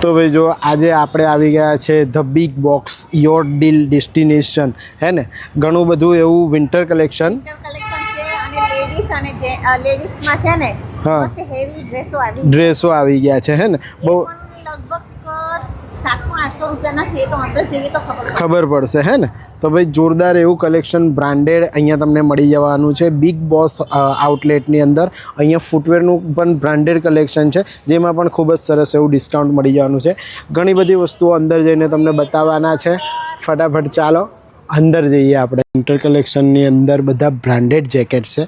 તો ભાઈ જો આજે આપણે આવી ગયા છે the big box your deal destination હે ને ઘણું બધું એવું વિન્ટર કલેક્શન છે અને લેડીઝમાં છે ને હા મસ્ત હેવી ડ્રેસો આવી ગયા છે હે ને બહુ લગભગ 700-800 રૂપિયાના છે. તો અંદર જઈએ તો ખબર પડશે હે ને. તો ભાઈ જોરદાર એવું કલેક્શન બ્રાન્ડેડ અહીંયા તમને મળી જવાનું છે બિગ બોસ આઉટલેટની અંદર. અહીંયા ફૂટવેરનું પણ બ્રાન્ડેડ કલેક્શન છે જેમાં પણ ખૂબ જ સરસ એવું ડિસ્કાઉન્ટ મળી જવાનું છે. ઘણી બધી વસ્તુઓ અંદર જઈને તમને બતાવવાના છે. ફટાફટ ચાલો અંદર જઈએ આપણે. વિન્ટર કલેક્શનની અંદર બધા બ્રાન્ડેડ જેકેટ છે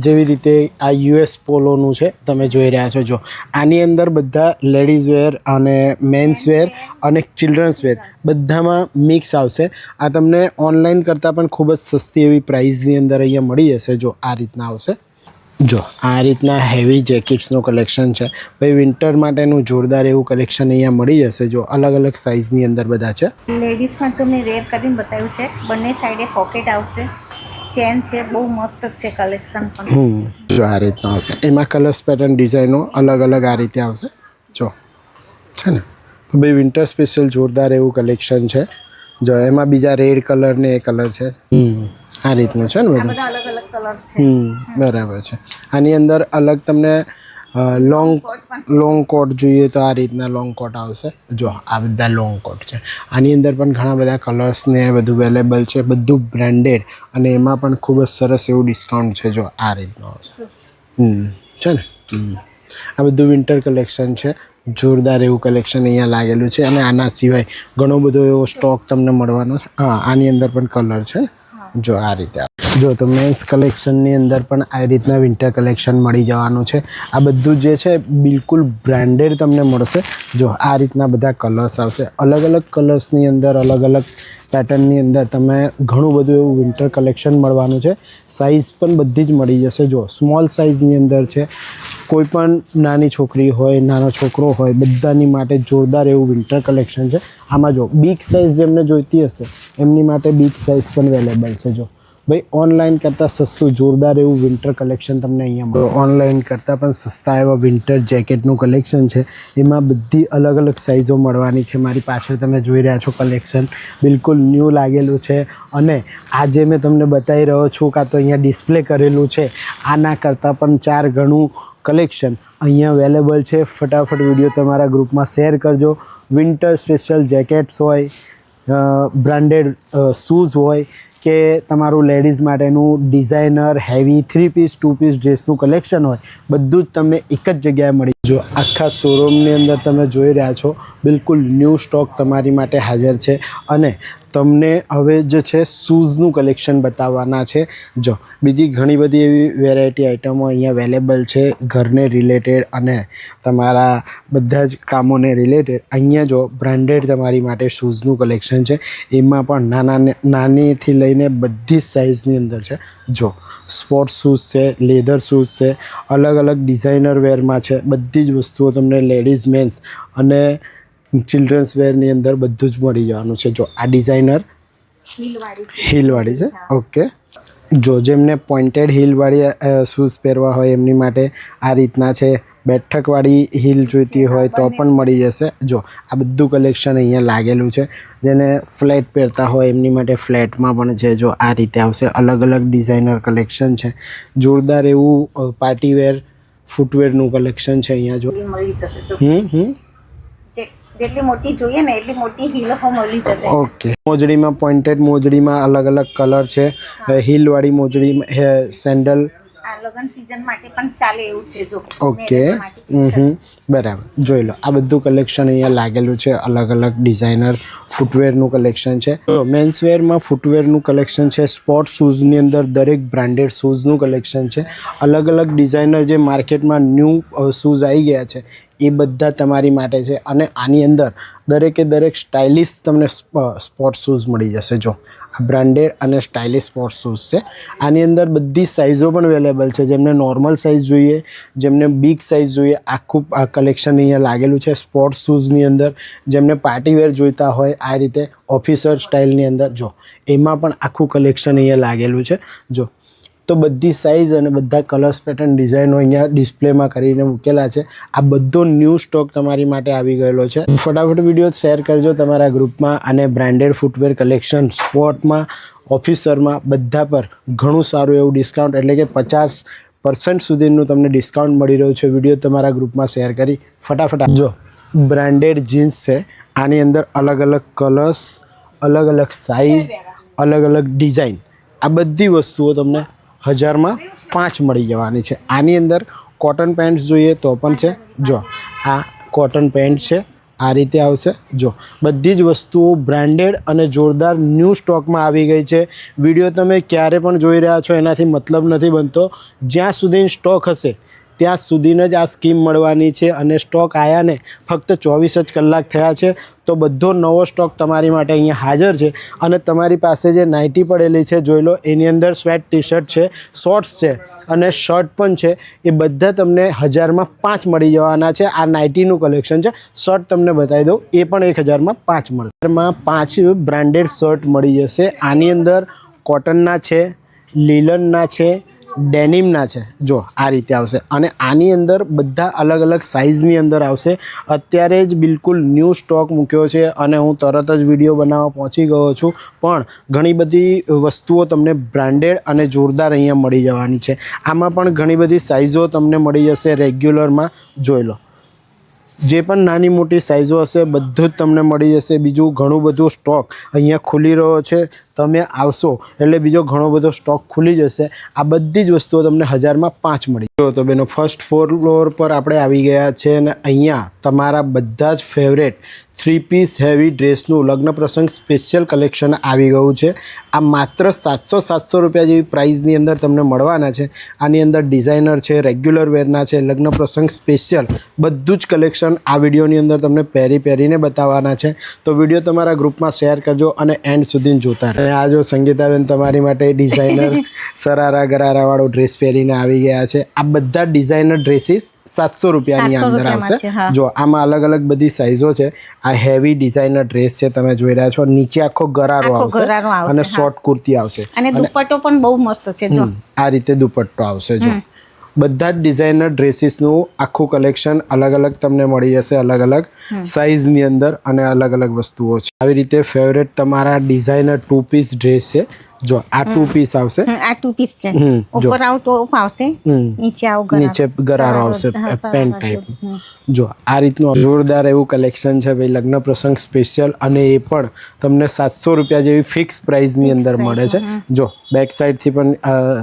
જેવી રીતે આ યુએસ પોલોનું છે તમે જોઈ રહ્યા છો. જો આની અંદર બધા લેડીઝ વેર અને મેન્સ વેર અને ચિલ્ડ્રન્સ વેર બધામાં મિક્સ આવશે. આ તમને ઓનલાઈન કરતાં પણ ખૂબ જ સસ્તી એવી પ્રાઇસની અંદર અહીંયા મળી જશે. જો આ રીતના આવશે. જો આ રીતના હેવી જેકેટ્સનું કલેક્શન છે ભાઈ. વિન્ટર માટેનું જોરદાર એવું કલેક્શન અહીંયા મળી જશે. જો અલગ અલગ સાઇઝની અંદર બધા છે. લેડીઝમાં તો મેં રેર કરીને બતાવ્યું છે. બંને સાઈડે પોકેટ આવશે, ચેન છે, બહુ મસ્ત છે કલેક્શન પણ. જો આ રીતના આવશે. એમાં કલર્સ પેટર્ન ડિઝાઇનો અલગ અલગ આ રીતે આવશે. જો છે ને તો ભાઈ વિન્ટર સ્પેશિયલ જોરદાર એવું કલેક્શન છે. જો એમાં બીજા રેડ કલર ને એ કલર છે. આ રીતનું છે ને બધું. બધા અલગ અલગ કલર છે. બરાબર છે. આની અંદર અલગ તમને લોંગ કોટ જોઈએ તો આ રીતના લોંગ કોટ આવશે. જો આ બધા લોંગ કોટ છે. આની અંદર પણ ઘણા બધા કલર્સ ને બધું અવેલેબલ છે. બધું બ્રાન્ડેડ અને એમાં પણ ખૂબ જ સરસ એવું ડિસ્કાઉન્ટ છે. જો આ રીતનું આવશે. છે ને આ બધું વિન્ટર કલેક્શન છે. જોરદાર એવું કલેક્શન અહીંયા લાગેલું છે. અને આના સિવાય ઘણો બધો એવો સ્ટોક તમને મળવાનો છે. હા આની અંદર પણ કલર છે. જો આ રીતે જો તો મેન્સ કલેક્શનની અંદર પણ આ રીતના વિન્ટર કલેક્શન મળી જવાનું છે. આ બધું જે છે બિલકુલ બ્રાન્ડેડ તમને મળશે. જો આ રીતના બધા કલર્સ આવશે. અલગ અલગ કલર્સની અંદર અલગ અલગ પેટર્નની અંદર તમે ઘણું બધું એવું વિન્ટર કલેક્શન મળવાનું છે. સાઇઝ પણ બધી જ મળી જશે. જો સ્મોલ સાઇઝની અંદર છે. કોઈ પણ નાની છોકરી હોય નાનો છોકરો હોય બધાની માટે જોરદાર એવું વિન્ટર કલેક્શન છે. આમાં જો બિગ સાઇઝ જેમને જોઈતી હશે એમની માટે બિગ સાઇઝ પણ અવેલેબલ છે. જો ભાઈ ઓનલાઈન કરતાં સસ્તું જોરદાર એવું વિન્ટર કલેક્શન તમને અહીંયા મળે. ઓનલાઈન કરતાં પણ સસ્તા એવા વિન્ટર જેકેટનું કલેક્શન છે. એમાં બધી અલગ અલગ સાઇઝો મળવાની છે. મારી પાછળ તમે જોઈ રહ્યા છો કલેક્શન બિલકુલ ન્યૂ લાગેલું છે. અને આ જે મેં તમને બતાવી રહ્યો છું કાં તો અહીંયા ડિસ્પ્લે કરેલું છે આના કરતાં પણ 4 ગણું કલેક્શન અહીંયા અવેલેબલ છે. ફટાફટ વિડીયો તમારા ગ્રુપમાં શેર કરજો. વિન્ટર સ્પેશિયલ જેકેટ્સ હોય, બ્રાન્ડેડ શૂઝ હોય કે તમારું લેડીઝ માટેનું ડિઝાઇનર હેવી 3 પીસ 2 પીસ ડ્રેસનું કલેક્શન હોય બધું જ તમને એક જ જગ્યાએ મળી. જો આખા શોરૂમની અંદર તમે જોઈ રહ્યા છો બિલકુલ ન્યૂ સ્ટોક તમારી માટે હાજર છે. અને તમને હવે જે છે શૂઝનું કલેક્શન બતાવવાના છે. જો બીજી ઘણી બધી એવી વેરાયટી આઇટમો અહીંયા અવેલેબલ છે ઘરને રિલેટેડ અને તમારા બધા જ કામોને રિલેટેડ. અહીંયા જો બ્રાન્ડેડ તમારી માટે શૂઝનું કલેક્શન છે. એમાં પણ નાનીથી લઈને બધી જ સાઇઝની અંદર છે. જો સ્પોર્ટ્સ શૂઝ છે, લેધર શૂઝ છે, અલગ અલગ ડિઝાઇનર વેરમાં છે. બધી જ વસ્તુઓ તમને લેડીઝ મેન્સ અને ચિલ્ડ્રન્સ વેરની અંદર બધું જ મળી જવાનું છે. જો આ ડિઝાઇનર હીલવાળી છે. ઓકે. જો જેમને પોઇન્ટેડ હીલવાળી શૂઝ પહેરવા હોય એમની માટે આ રીતના છે. બેઠકવાળી હીલ જોઈતી હોય તો પણ મળી જશે. જો આ બધું કલેક્શન અહીંયા લાગેલું છે. જેને ફ્લેટ પહેરતા હોય એમની માટે ફ્લેટમાં પણ છે. જો આ રીતે આવશે. અલગ અલગ ડિઝાઇનર કલેક્શન છે. જોરદાર એવું પાર્ટીવેર ફૂટવેરનું કલેક્શન છે અહીંયા. જો મળી જશે. જેટલી મોટી જોઈએ ને એટલી મોટી હીલ મળી જશે. ઓકે. મોજડીમાં પોઇન્ટેડ મોજડીમાં અલગ અલગ કલર છે. હીલવાળી મોજડી સેન્ડલ લગન સીઝન માટે પણ ચાલે એવું છે. જો ઓકે. બરાબર. જોઈ લો આ બધું કલેક્શન અહીંયા લાગેલું છે. અલગ અલગ ડિઝાઇનર ફૂટવેરનું કલેક્શન છે. મેન્સવેરમાં ફૂટવેરનું કલેક્શન છે. સ્પોર્ટ શૂઝની અંદર દરેક બ્રાન્ડેડ શૂઝનું કલેક્શન છે. અલગ અલગ ડિઝાઇનર જે માર્કેટમાં ન્યૂ શૂઝ આવી ગયા છે એ બધા તમારી માટે છે. અને આની અંદર દરેકે દરેક સ્ટાઇલિશ તમને સ્પોર્ટ્સ શૂઝ મળી જશે. જો આ બ્રાન્ડેડ અને સ્ટાઇલિશ સ્પોર્ટ્સ શૂઝ છે. આની અંદર બધી સાઇઝો પણ અવેલેબલ છે. જેમને નોર્મલ સાઇઝ જોઈએ, જેમને બિગ સાઇઝ જોઈએ, આખું આ કલેક્શન અહીંયા લાગેલું છે. સ્પોર્ટ્સ શૂઝની અંદર જેમને પાર્ટીવેર જોઈતા હોય આ રીતે ઓફિસર સ્ટાઇલની અંદર જો એમાં પણ આખું કલેક્શન અહીંયા લાગેલું છે. જો તો બધી સાઇઝ અને બધા કલર્સ પેટર્ન ડિઝાઇનો અહીંયા ડિસ્પ્લેમાં કરીને મૂકેલા છે. આ બધો ન્યૂ સ્ટોક તમારી માટે આવી ગયેલો છે. ફટાફટ વિડીયો શેર કરજો તમારા ગ્રુપમાં. અને બ્રાન્ડેડ ફૂટવેર કલેક્શન સ્પોર્ટમાં, ઓફિસરમાં બધા પર ઘણું સારું એવું ડિસ્કાઉન્ટ એટલે કે 50% સુધીનું તમને ડિસ્કાઉન્ટ મળી રહ્યું છે. વિડીયો તમારા ગ્રુપમાં શેર કરી ફટાફટ આપજો. બ્રાન્ડેડ જીન્સ છે. આની અંદર અલગ અલગ કલર્સ, અલગ અલગ સાઇઝ, અલગ અલગ ડિઝાઇન, આ બધી વસ્તુઓ તમને 1000માં 5 મળી જવાની છે. આની અંદર કોટન પેન્ટ્સ જોઈએ તો પણ છે. જો આ કોટન પેન્ટ છે, આ રીતે આવશે. જો બધી જ વસ્તુઓ બ્રાન્ડેડ અને જોરદાર ન્યૂ સ્ટોકમાં આવી ગઈ છે. વિડીયો તમે ક્યારે પણ જોઈ રહ્યા છો એનાથી મતલબ નથી બનતો. જ્યાં સુધી સ્ટોક હશે ત્યાં સુધીને જ આ સ્કીમ મળવાની છે. અને સ્ટોક આવ્યા ને ફક્ત 24 જ કલાક થયા છે. તો બધો નવો સ્ટોક તમારી માટે અહીંયા હાજર છે. અને તમારી પાસે જે નાઇટી પડેલી છે જોઈ લો, એની અંદર સ્વેટ ટી શર્ટ છે, શોર્ટ્સ છે અને શર્ટ પણ છે. એ બધા તમને 1000માં 5 મળી જવાના છે. આ નાઇટીનું કલેક્શન છે. શર્ટ તમને બતાવી દઉં, એ પણ 1000માં 5 મળશે. 5 બ્રાન્ડેડ શર્ટ મળી જશે. આની અંદર કોટનના છે, લીલનના છે, ડેનિમના છે. જો આ રીતે આવશે. અને આની અંદર બધા અલગ અલગ સાઇઝની અંદર આવશે. અત્યારે જ બિલકુલ ન્યૂ સ્ટોક મૂક્યો છે અને હું તરત જ વિડીયો બનાવવા પહોંચી ગયો છું. પણ ઘણી બધી વસ્તુઓ તમને બ્રાન્ડેડ અને જોરદાર અહીંયા મળી જવાની છે. આમાં પણ ઘણી બધી સાઇઝો તમને મળી જશે. રેગ્યુલરમાં જોઈ લો, જે પણ નાની મોટી સાઇઝો હશે બધું જ તમને મળી જશે. બીજું ઘણું બધું સ્ટોક અહીંયા ખુલી રહ્યો છે. તમે આવશો એટલે બીજો ઘણો બધો સ્ટોક ખુલી જશે. આ બધી જ વસ્તુઓ તમને 1000માં 5 મળી. તો બેનો ફર્સ્ટ ફ્લોર પર આપણે આવી ગયા છે. અને અહીંયા તમારા બધા જ ફેવરેટ 3 પીસ હેવી ડ્રેસનું લગ્ન પ્રસંગ સ્પેશિયલ કલેક્શન આવી ગયું છે. આ માત્ર 700 રૂપિયા જેવી પ્રાઇઝની અંદર તમને મળવાના છે. આની અંદર ડિઝાઇનર છે, રેગ્યુલર વેરના છે, લગ્ન પ્રસંગ સ્પેશિયલ બધું જ કલેક્શન આ વિડીયોની અંદર તમને પહેરીને બતાવવાના છે. તો વિડીયો તમારા ગ્રુપમાં શેર કરજો અને એન્ડ સુધી જોતા રહો. અને આ જો સંગીતાબેન તમારી માટે ડિઝાઇનર સરારા ગરારાવાળો ડ્રેસ પહેરીને આવી ગયા છે. આ બધા ડિઝાઇનર ડ્રેસીસ 700 રૂપિયાની અંદર આવશે. જો આમાં અલગ અલગ બધી સાઇઝો છે. આ હેવી ડિઝાઇનર ડ્રેસ છે, તમે જોઈ રહ્યા છો. નીચે આખો ગરારો આવશે અને શોર્ટ કુર્તી આવશે. અને દુપટ્ટો પણ બહુ મસ્ત છે. જો આ રીતે દુપટ્ટો આવશે. જો બધા જ ડિઝાઇનર ડ્રેસીસનું આખું કલેક્શન અલગ અલગ તમને મળી જશે. અલગ અલગ સાઇઝની અંદર અને અલગ અલગ વસ્તુઓ છે. આવી રીતે ફેવરેટ તમારા ડિઝાઇનર 2 પીસ ડ્રેસ છે. જો આ 2 પીસ આવશે. આ 2 પીસ છે. ઉપર આવ ટોપ આવશે, નીચે આવ ગરારો આવશે, પેન્ટ ટાઈપ. જો આ રીતનું જોરદાર એવું કલેક્શન છે ભાઈ, લગ્ન પ્રસંગ સ્પેશિયલ. અને એ પણ તમને 700 રૂપિયા જેવી ફિક્સ પ્રાઇસની અંદર મળે છે. જો બેક સાઈડથી પણ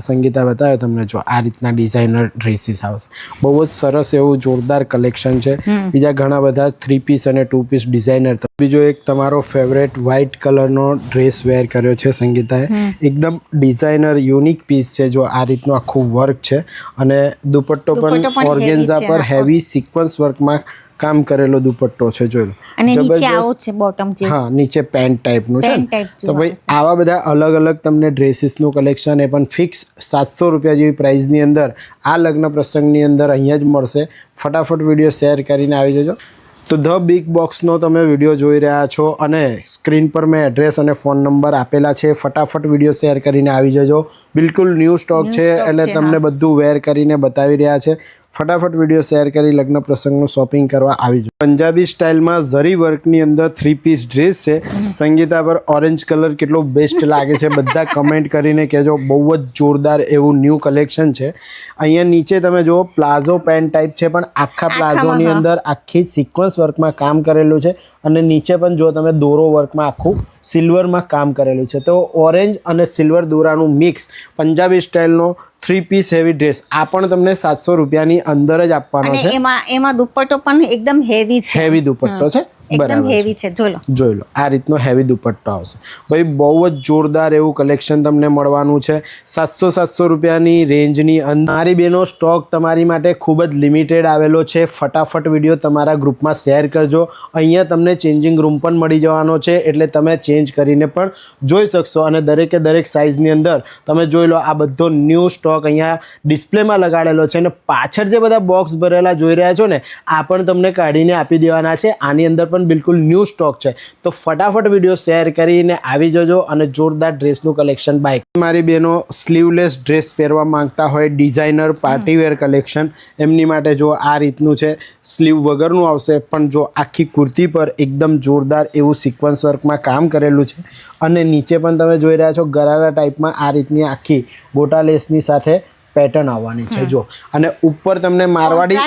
સંગીતા બતાવે તમને. જો આ રીતના ડિઝાઇનર ડ્રેસીસ આવશે. બહુ જ સરસ એવું જોરદાર કલેક્શન છે. બીજા ઘણા બધા 3 પીસ અને 2 પીસ ડિઝાઇનર. બીજો એક તમારો ફેવરેટ વ્હાઇટ કલરનો ડ્રેસ વેર કર્યો છે સંગીતાએ. એકદમ ડિઝાઇનર યુનિક પીસ છે. જો આ રીતનું આખું વર્ક છે. અને દુપટ્ટો પણ ઓર્ગેન્ઝા પર હેવી સિક્વન્સ વર્કમાં કામ કરેલો દુપટ્ટો છે. જોઈ લો. અને નીચે આવો છે બોટમ જે. હા, નીચે પેન્ટ ટાઈપનું છે. તો ભાઈ આવા બધા અલગ અલગ તમને ડ્રેસીસનું કલેક્શન એ પણ ફિક્સ 700 રૂપિયા જેવી પ્રાઇસની અંદર આ લગ્ન પ્રસંગની અંદર અહીંયા જ મળશે. ફટાફટ વિડીયો શેર કરીને આવી જજો. તો ધ બિગ બોક્સનો તમે વિડીયો જોઈ રહ્યા છો અને સ્ક્રીન પર મેં એડ્રેસ અને ફોન નંબર આપેલા છે. ફટાફટ વિડીયો શેર કરીને આવી જજો. બિલકુલ ન્યૂ સ્ટોક છે એટલે તમને બધું વેર કરીને બતાવી રહ્યા છે. ફટાફટ વિડીયો શેર કરી લગ્ન પ્રસંગનું શોપિંગ કરવા આવી જાઓ. પંજાબી સ્ટાઇલમાં ઝરી વર્કની અંદર 3 પીસ ડ્રેસ છે. સંગીતા પર ઓરેન્જ કલર કેટલો બેસ્ટ લાગે છે બધા કમેન્ટ કરીને કહેજો. બહુ જ જોરદાર એવું ન્યૂ કલેક્શન છે. અહીંયા નીચે તમે જુઓ પ્લાઝો પેન્ટ ટાઈપ છે, પણ આખા પ્લાઝોની અંદર આખી સિક્વન્સ વર્કમાં કામ કરેલું છે. અને નીચે પણ જો તમે દોરો વર્કમાં આખું સિલ્વરમાં કામ કરેલું છે. તો ઓરેન્જ અને સિલ્વર દોરાનું મિક્સ પંજાબી સ્ટાઇલનો 3 પીસ હેવી ડ્રેસ. આ પણ તમને 700 રૂપિયાની અંદર જ આપવાનો છે. એમાં દુપટ્ટો પણ એકદમ હેવી છે. હેવી દુપટ્ટો છે. એકદમ હેવી છે. જોઈ લો આ રીતનો હેવી દુપટ્ટો આવશે. ભાઈ બહુ જ જોરદાર એવું કલેક્શન તમને મળવાનું છે 700 રૂપિયાની રેન્જની અંદર. મારી બેનો સ્ટોક તમારી માટે ખૂબ જ લિમિટેડ આવેલો છે. ફટાફટ વિડીયો તમારા ગ્રુપમાં શેર કરજો. અહીંયા તમને ચેન્જિંગ રૂમ પણ મળી જવાનો છે, એટલે તમે ચેન્જ કરીને પણ જોઈ શકશો. અને દરેકે દરેક સાઇઝની અંદર તમે જોઈ લો. આ બધો ન્યૂ સ્ટોક અહીંયા ડિસ્પ્લેમાં લગાડેલો છે. અને પાછળ જે બધા બોક્સ ભરેલા જોઈ રહ્યા છો ને, આ પણ તમને કાઢીને આપી દેવાના છે. આની અંદર પણ પણ બિલકુલ ન્યૂ સ્ટોક છે. તો ફટાફટ વિડીયો શેર કરીને આવી જજો અને જોરદાર ડ્રેસનું કલેક્શન બાય. મારી બહેનો સ્લીવલેસ ડ્રેસ પહેરવા માંગતા હોય, ડિઝાઇનર પાર્ટીવેર કલેક્શન, એમની માટે જો આ રીતનું છે. સ્લીવ વગરનું આવશે, પણ જો આખી કુર્તી પર એકદમ જોરદાર એવું સિક્વન્સ વર્કમાં કામ કરેલું છે અને નીચે પણ તમે જોઈ રહ્યા છો ગરારા ટાઈપમાં આ રીતની આખી ગોટા લેસની સાથે પેટર્ન આવવાની છે જો. અને ઉપર તમને મારવાડી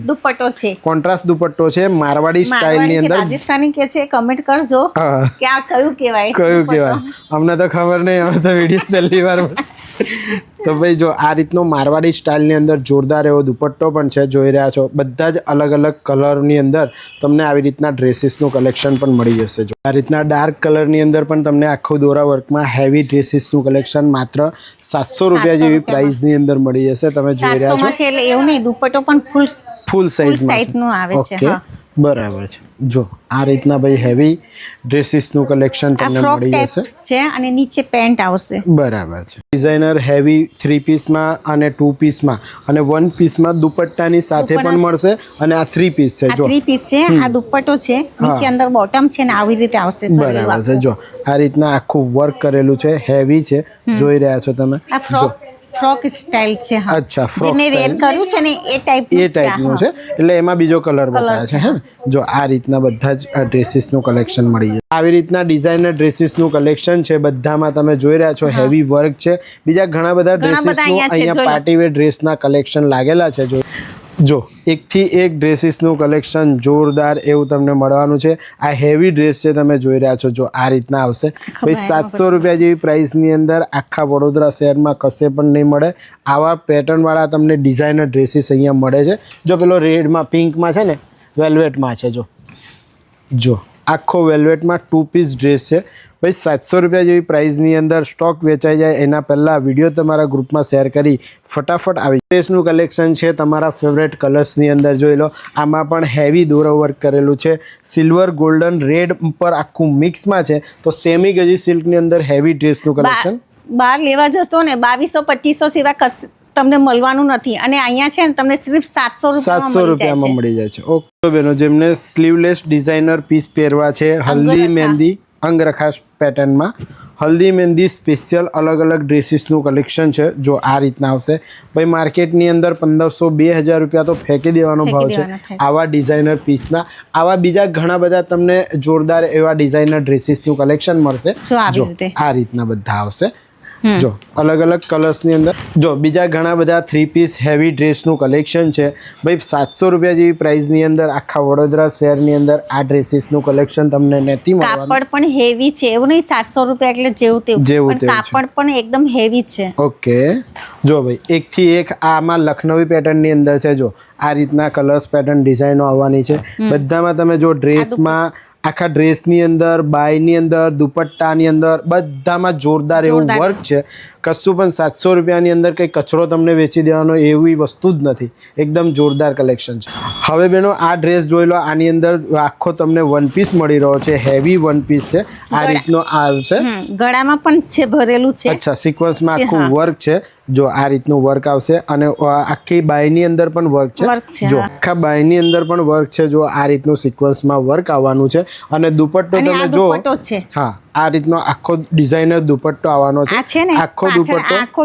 દુપટ્ટો છે, કોન્ટ્રાસ્ટ દુપટ્ટો છે મારવાડી સ્ટાઇલની અંદર. રાજસ્થાની કે છે, કમેન્ટ કરજો કે આ કયું કહેવાય. અમને તો ખબર નહીં, અમે તો વિડીયો પહેલી વાર. તો ભાઈ જો આ રીતનો મારવાડી સ્ટાઇલની અંદર જોરદાર એવો દુપટ્ટો પણ છે, જોઈ રહ્યા છો. બધા જ અલગ અલગ કલરની અંદર તમને આવી રીતના ડ્રેસીસનું કલેક્શન પણ મળી જશે. જો આ રીતના ડાર્ક કલરની અંદર પણ તમને આખું દોરા વર્કમાં હેવી ડ્રેસીસનું કલેક્શન માત્ર 700 રૂપિયા જેવી પ્રાઇસની અંદર મળી જશે. તમે જોઈ રહ્યા છો. એટલે એવું નહીં, દુપટ્ટો પણ ફૂલ સાઇઝનું આવે છે. બરાબર છે. જો આ રીતના ભાઈ હેવી ડ્રેસીસનું કલેક્શન તમને મળી જશે છે અને નીચે પેન્ટ આવશે. બરાબર છે. ડિઝાઇનર હેવી 3 પીસમાં અને 2 પીસમાં અને 1 પીસમાં દુપટ્ટાની સાથે પણ મળશે. અને આ 3 પીસ છે. જો 3 પીસ છે, આ દુપટ્ટો છે, નીચે અંદર બોટમ છે ને આવી રીતે આવશે. બરાબર છે. જો આ રીતના આખું વર્ક કરેલું છે, હેવી છે, જોઈ રહ્યા છો તમે. જો ફ્રોક સ્ટાઇલ છે. અચ્છા, ફ્રોક મેં વેર કર્યું છે ને એ ટાઈપનું છે. એટલે એમાં બીજો કલર બતાવે છે. હે, જો આ રીતના બધા જ ડ્રેસીસનું કલેક્શન મળી જાય. આવી રીતના ડિઝાઇનર ડ્રેસીસનું કલેક્શન છે. બધામાં તમે જોઈ રહ્યા છો હેવી વર્ક છે. બીજા ઘણા બધા ડ્રેસીસનું અહીંયા પાર્ટીવેર ડ્રેસના કલેક્શન લાગેલા છે. જો એકથી એક ડ્રેસીસનું કલેક્શન જોરદાર એવું તમને મળવાનું છે. આ હેવી ડ્રેસ છે, તમે જોઈ રહ્યા છો. જો આ રીતના આવશે ભાઈ 700 રૂપિયા જેવી પ્રાઇસની અંદર આખા વડોદરા શહેરમાં કશે પણ નહીં મળે. આવા પેટર્નવાળા તમને ડિઝાઇનર ડ્રેસીસ અહીંયા મળે છે. જો પેલો રેડમાં પિંકમાં છે ને, વેલ્વેટમાં છે. જો આખો વેલ્વેટમાં 2 પીસ ડ્રેસ છે ભાઈ. 700 રૂપિયા જેવી પ્રાઇસની અંદર સ્ટોક વેચાઈ જાય એના પહેલાં વિડીયો તમારા ગ્રુપમાં શેર કરી ફટાફટ આવી. ડ્રેસનું કલેક્શન છે તમારા ફેવરેટ કલર્સની અંદર જોઈ લો. આમાં પણ હેવી દોરો વર્ક કરેલું છે. સિલ્વર, ગોલ્ડન, રેડ પર આખું મિક્સમાં છે. તો સેમી ગજી સિલ્કની અંદર હેવી ડ્રેસનું કલેક્શન બહાર લેવા જશો ને 2200-2500 સિવાય તમને મળવાનું નથી. અને અહીંયા છે ને તમને સિર્ફ 700 રૂપિયામાં મળી જાય છે. ઓકે બેનો, જેમને સ્લીવલેસ ડિઝાઇનર પીસ પહેરવા છે, હલ્દી મહેંદી અંગરખા પેટર્નમાં, હલ્દી મહેંદી સ્પેશિયલ અલગ અલગ ડ્રેસીસનું કલેક્શન છે. જો આ રીતના આવશે ભાઈ. માર્કેટની અંદર 1500-2000 રૂપિયા તો ફેંકી દેવાનો ભાવ છે આવા ડિઝાઇનર પીસના. આવા બીજા ઘણા બધા તમને જોરદાર એવા ડિઝાઇનર ડ્રેસીસનું કલેક્શન મળશે. જો આ રીતના બધા આવશે. જો અલગ અલગ કલર્સની અંદર જો બીજા ઘણા બધા 3 પીસ હેવી ડ્રેસનું કલેક્શન છે ભાઈ. 700 રૂપિયા જેવી પ્રાઇસની અંદર આખા વડોદરા શહેરની અંદર આ ડ્રેસીસનું કલેક્શન તમને નથી મળવાનું. કાપડ પણ હેવી છે, એવું નહીં 700 રૂપિયા એટલે જેવું તેવું. કાપડ પણ એકદમ હેવી છે. ઓકે, જો ભાઈ એકથી એક આમાં લખનવી પેટર્નની અંદર છે. જો આ રીતના કલર્સ પેટર્ન ડિઝાઇનો આવવાની છે. બધામાં તમે જો ડ્રેસમાં આખા ડ્રેસની અંદર, બાયની અંદર, દુપટ્ટાની અંદર બધામાં જોરદાર એવું વર્ક છે. કશું પણ 700 રૂપિયાની અંદર કંઈ કચરો તમને વેચી દેવાનો એવી વસ્તુ જ નથી. એકદમ જોરદાર કલેક્શન છે. હવે બેનો આ ડ્રેસ જોઈ લો. આની અંદર આખો તમને 1 પીસ મળી રહ્યો છે. હેવી 1 પીસ છે. આ રીતનો આવશે. ગળામાં પણ છે ભરેલું છે. અચ્છા, સિક્વન્સમાં આખું વર્ક છે. જો આ રીતનું વર્ક આવશે. અને આખી બાયની અંદર પણ વર્ક છે. જો આખા બાયની અંદર પણ વર્ક છે. જો આ રીતનું સિક્વન્સમાં વર્ક આવવાનું છે. અને દુપટ્ટો તમે જો, હા આ રીતનો આખો ડિઝાઇનર દુપટ્ટો આવવાનો છે. આખો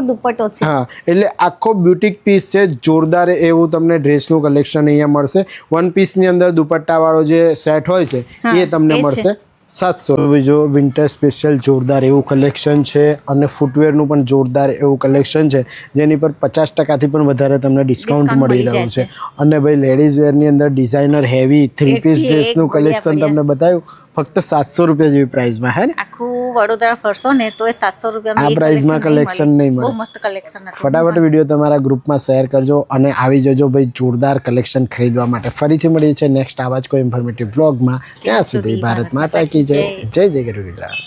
દુપટ્ટો છે. હા, એટલે આખો બ્યુટિક પીસ છે. જોરદાર એવું તમને ડ્રેસનું કલેક્શન અહીંયા મળશે. 1 પીસની અંદર દુપટ્ટા વાળો જે સેટ હોય છે એ તમને મળશે 700. બીજો વિન્ટર સ્પેશિયલ જોરદાર એવું કલેક્શન છે. અને ફૂટવેરનું પણ જોરદાર એવું કલેક્શન છે, જેની પર 50% પણ વધારે તમને ડિસ્કાઉન્ટ મળી રહ્યું છે. અને ભાઈ લેડીઝ વેરની અંદર ડિઝાઇનર હેવી 3 પીસ ડ્રેસનું કલેક્શન તમને બતાવ્યું ફક્ત 700 રૂપિયા જેવી પ્રાઇસમાં. હે ને આખું વડોદરા ફરશો ને તો 700 રૂપિયામાં આ પ્રાઇસમાં કલેક્શન નહીં મળે. બહુ મસ્ત કલેક્શન હતું. ફટાફટ વિડીયો તમારા ગ્રુપમાં શેર કરજો અને આવી જજો ભાઈ જોરદાર કલેક્શન ખરીદવા માટે. ફરીથી મળીએ છીએ નેક્સ્ટ આવા જ કોઈ ઇન્ફોર્મેટિવ વ્લોગમાં. ત્યાં સુધી ભારત માતા કી જય. જય જય ગરવી ગુજરાત.